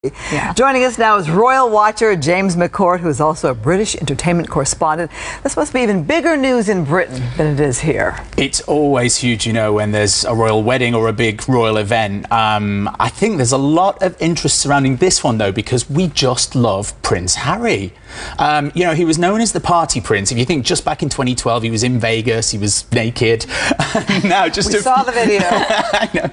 Yeah. Joining us now is royal watcher James McCourt, who is also a British entertainment correspondent. This must be even bigger news in Britain than it is here. It's always huge, you know, when there's a royal wedding or a big royal event. I think there's a lot of interest surrounding this one, though, because we just love Prince Harry. You know, he was known as the party prince. If you think just back in 2012, he was in Vegas, he was naked. Now, just we saw the video.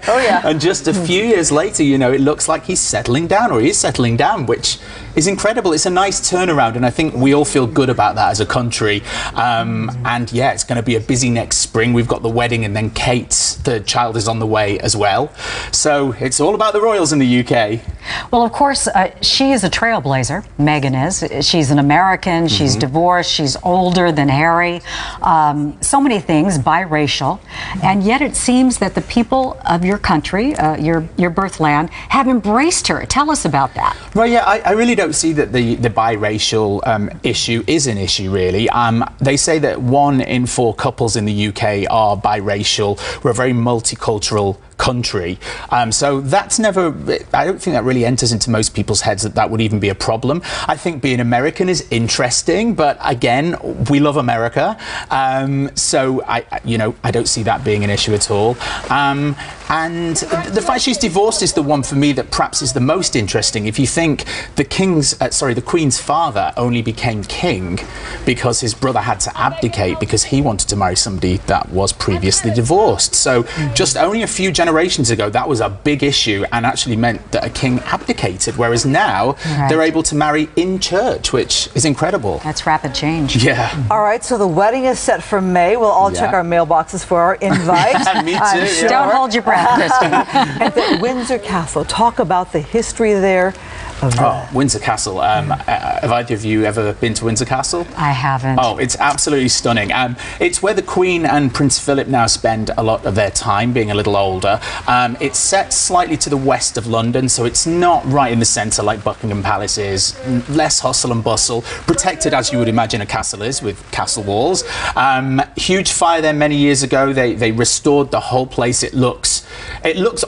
Oh, yeah. And just a few years later, you know, it looks like he's settling down, or he is settling down, which is incredible. It's a nice turnaround, and I think we all feel good about that as a country. And yeah, it's going to be a busy next spring. We've got the wedding, and then Kate's third child is on the way as well. So it's all about the royals in the UK. Well, of course, she is a trailblazer. Meghan is. She's an American. She's divorced. She's older than Harry. So many things, biracial. And yet it seems that the people of your country, your birthland, have embraced her. Tell us about that. Well, yeah, I really don't see that the biracial issue is an issue, really. They say that 1 in 4 couples in the UK are biracial. We're a very multicultural country, so that's never, I don't think that really enters into most people's heads that would even be a problem. I think being American is interesting, but again, we love America, so I don't see that being an issue at all. And the fact she's divorced is the one for me that perhaps is the most interesting. If you think the Queen's father only became king because his brother had to abdicate because he wanted to marry somebody that was previously divorced. So just only a few generations ago, that was a big issue and actually meant that a king abdicated, whereas now they're able to marry in church, which is incredible. That's rapid change. Yeah. All right, so the wedding is set for May. We'll all check our mailboxes for our invite. Me too. Sure. Don't hold your breath, Christine. At the Windsor Castle, talk about the history there. Windsor Castle. Have either of you ever been to Windsor Castle? I haven't. Oh, it's absolutely stunning. It's where the Queen and Prince Philip now spend a lot of their time, being a little older. It's set slightly to the west of London, so it's not right in the centre like Buckingham Palace is. Less hustle and bustle. Protected, as you would imagine a castle is, with castle walls. Huge fire there many years ago. They restored the whole place. It looks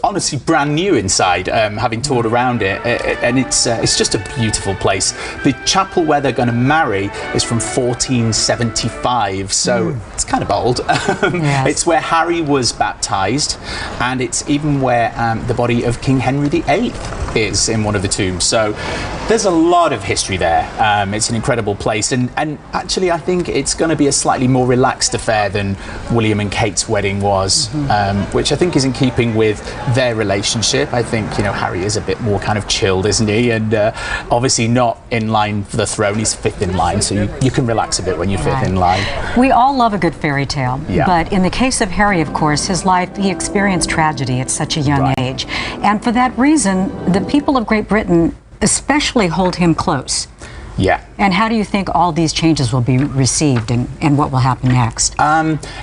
honestly brand new inside, having toured around it, and it's just a beautiful place. The chapel where they're going to marry is from 1475, so it's kind of old. Yes. It's where Harry was baptised, and it's even where the body of King Henry VIII is in one of the tombs. So there's a lot of history there. It's an incredible place, and actually I think it's going to be a slightly more relaxed affair than William and Kate's wedding was, which I think is in keeping with their relationship. I think, you know, Harry is a bit more kind of chilled, isn't he? And obviously not in line for the throne. He's 5th in line, so you can relax a bit when you're 5th in line. We all love a good fairy tale, yeah. But in the case of Harry, of course, his life, he experienced tragedy at such a young age. And for that reason, the people of Great Britain especially hold him close. Yeah. And how do you think all these changes will be received, and what will happen next?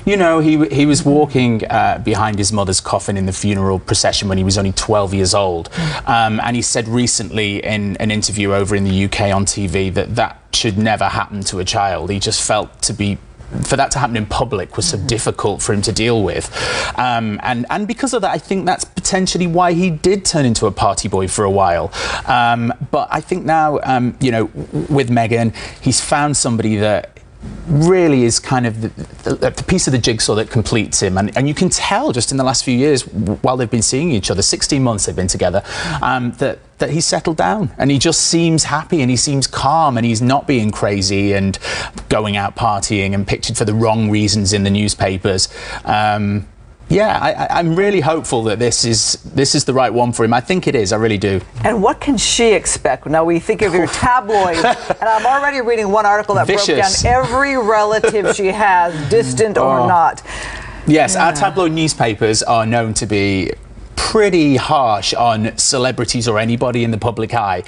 You know, he was walking behind his mother's coffin in the funeral procession when he was only 12 years old. And he said recently in an interview over in the UK on TV that should never happen to a child. He just felt for that to happen in public was so difficult for him to deal with. And because of that, I think that's potentially why he did turn into a party boy for a while. But I think now, you know, with Meghan, he's found somebody that really is kind of the piece of the jigsaw that completes him, and you can tell just in the last few years while they've been seeing each other, 16 months they've been together, that he's settled down and he just seems happy and he seems calm and he's not being crazy and going out partying and pictured for the wrong reasons in the newspapers. Yeah, I'm really hopeful that this is the right one for him. I think it is, I really do. And what can she expect? Now we think of your tabloids, and I'm already reading one article that broke down every relative she has, distant or not. Yes, our tabloid newspapers are known to be pretty harsh on celebrities or anybody in the public eye.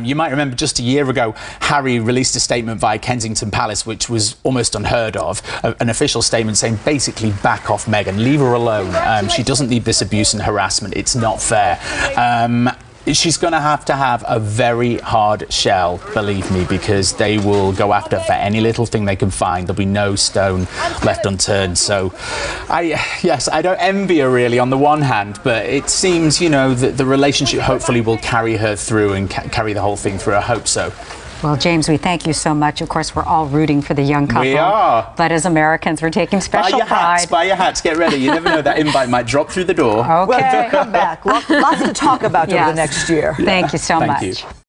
You might remember just a year ago, Harry released a statement via Kensington Palace, which was almost unheard of, an official statement saying basically back off Meghan, leave her alone. She doesn't need this abuse and harassment, it's not fair. she's going to have a very hard shell, believe me, because they will go after her for any little thing they can find. There'll be no stone left unturned. So, I don't envy her really on the one hand, but it seems, you know, that the relationship hopefully will carry her through and carry the whole thing through. I hope so. Well, James, we thank you so much. Of course, we're all rooting for the young couple. We are. But as Americans, we're taking special pride. Buy your hats. Get ready. You never know, that invite might drop through the door. Okay. Well, come back. Lots to talk about over the next year. Thank you so much. Thank you.